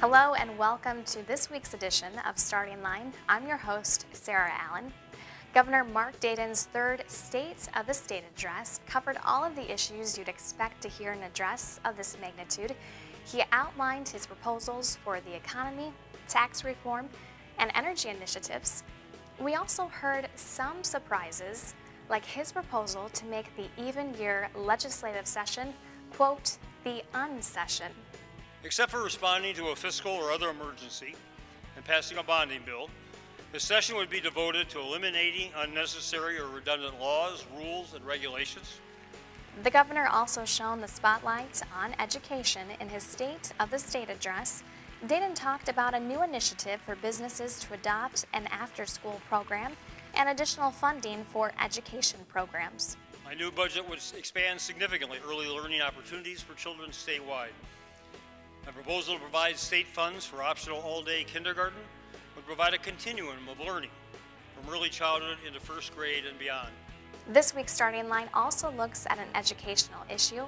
Hello and welcome to this week's edition of Starting Line. I'm your host, Sarah Allen. Governor Mark Dayton's third State of the State address covered all of the issues you'd expect to hear in an address of this magnitude. He outlined his proposals for the economy, tax reform, and energy initiatives. We also heard some surprises, like his proposal to make the even-year legislative session, quote, the unsession. Except for responding to a fiscal or other emergency and passing a bonding bill, the session would be devoted to eliminating unnecessary or redundant laws, rules, and regulations. The governor also shone the spotlight on education in his State of the State address. Dayton talked about a new initiative for businesses to adopt an after-school program and additional funding for education programs. My new budget would expand significantly early learning opportunities for children statewide. My proposal to provide state funds for optional all-day kindergarten would provide a continuum of learning from early childhood into first grade and beyond. This week's Starting Line also looks at an educational issue,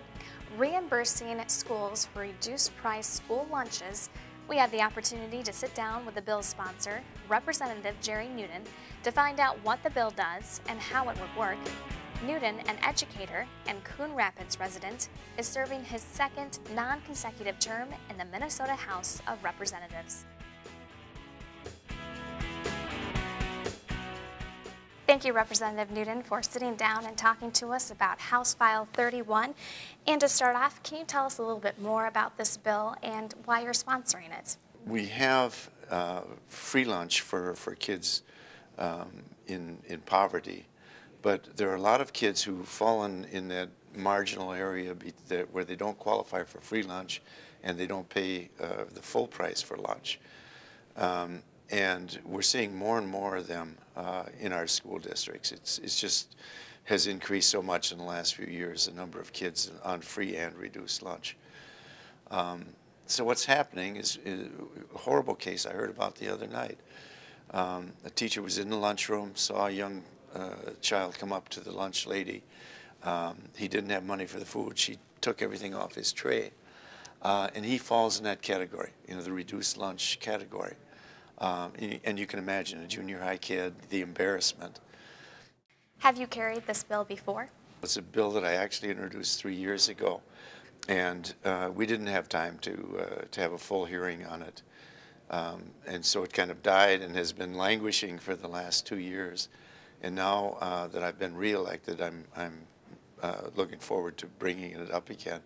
reimbursing schools for reduced-price school lunches. We had the opportunity to sit down with the bill's sponsor, Representative Jerry Newton, to find out what the bill does and how it would work. Newton, an educator and Coon Rapids resident, is serving his second non-consecutive term in the Minnesota House of Representatives. Thank you, Representative Newton, for sitting down and talking to us about House File 31. And to start off, can you tell us a little bit more about this bill and why you're sponsoring it? We have free lunch for kids in poverty. But there are a lot of kids who've fallen in that marginal area where they don't qualify for free lunch and they don't pay the full price for lunch. And we're seeing more and more of them in our school districts. It's just has increased so much in the last few years, the number of kids on free and reduced lunch. So what's happening is a horrible case I heard about the other night. A teacher was in the lunchroom, saw a young child come up to the lunch lady. He didn't have money for the food. She took everything off his tray. And he falls in that category, the reduced lunch category. And you can imagine a junior high kid, the embarrassment. Have you carried this bill before? It's a bill that I actually introduced 3 years ago. And we didn't have time to have a full hearing on it. And so it kind of died and has been languishing for the last 2 years. And now that I've been reelected, I'm looking forward to bringing it up again.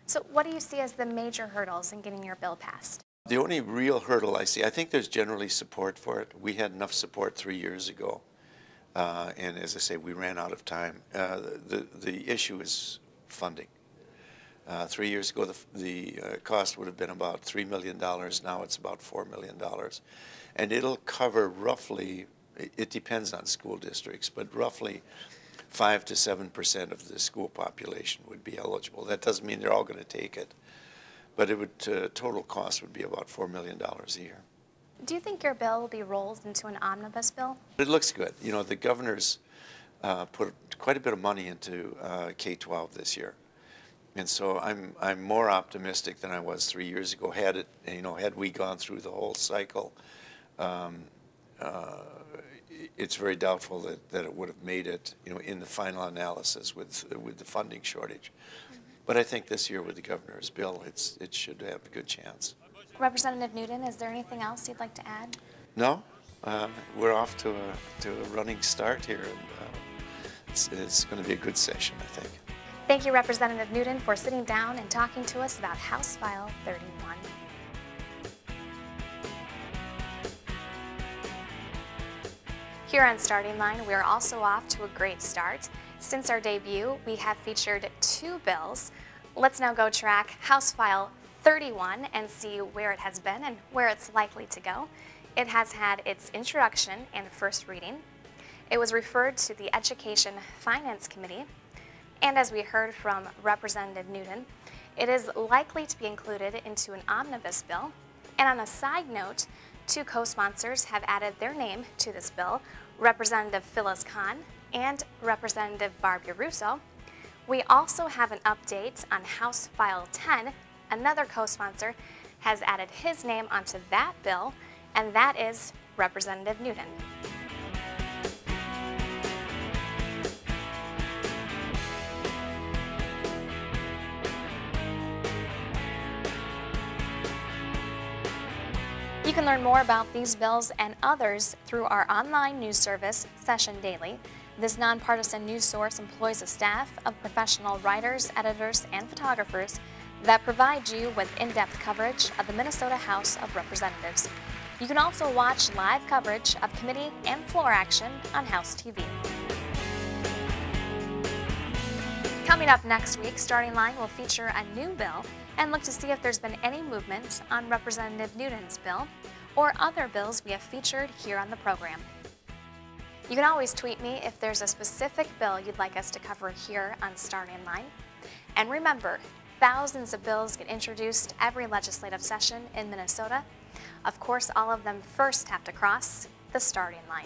So what do you see as the major hurdles in getting your bill passed? The only real hurdle I see, I think there's generally support for it. We had enough support 3 years ago. And as I say, we ran out of time. The issue is funding. 3 years ago, the cost would have been about $3 million. Now it's about $4 million. And it'll cover roughly, it depends on school districts, but roughly 5 to 7% of the school population would be eligible. That doesn't mean they're all going to take it, but it would total cost would be about $4 million a year. Do you think your bill will be rolled into an omnibus bill? It looks good. The governor's put quite a bit of money into K-12 this year, and so I'm more optimistic than I was 3 years ago. Had we gone through the whole cycle. It's very doubtful that it would have made it, in the final analysis with the funding shortage. But I think this year with the governor's bill, it should have a good chance. Representative Newton, is there anything else you'd like to add? No, we're off to a running start here, and it's going to be a good session, I think. Thank you, Representative Newton, for sitting down and talking to us about House File 31. Here on Starting Line, we are also off to a great start. Since our debut, we have featured 2 bills. Let's now go track House File 31 and see where it has been and where it's likely to go. It has had its introduction and first reading. It was referred to the Education Finance Committee. And as we heard from Representative Newton, it is likely to be included into an omnibus bill. And on a side note, 2 co-sponsors have added their name to this bill, Representative Phyllis Kahn and Representative Barbara Russo. We also have an update on House File 10, another co-sponsor, has added his name onto that bill, and that is Representative Newton. You can learn more about these bills and others through our online news service, Session Daily. This nonpartisan news source employs a staff of professional writers, editors, and photographers that provide you with in-depth coverage of the Minnesota House of Representatives. You can also watch live coverage of committee and floor action on House TV. Coming up next week, Starting Line will feature a new bill and look to see if there's been any movement on Representative Newton's bill or other bills we have featured here on the program. You can always tweet me if there's a specific bill you'd like us to cover here on Starting Line. And remember, thousands of bills get introduced every legislative session in Minnesota. Of course, all of them first have to cross the starting line.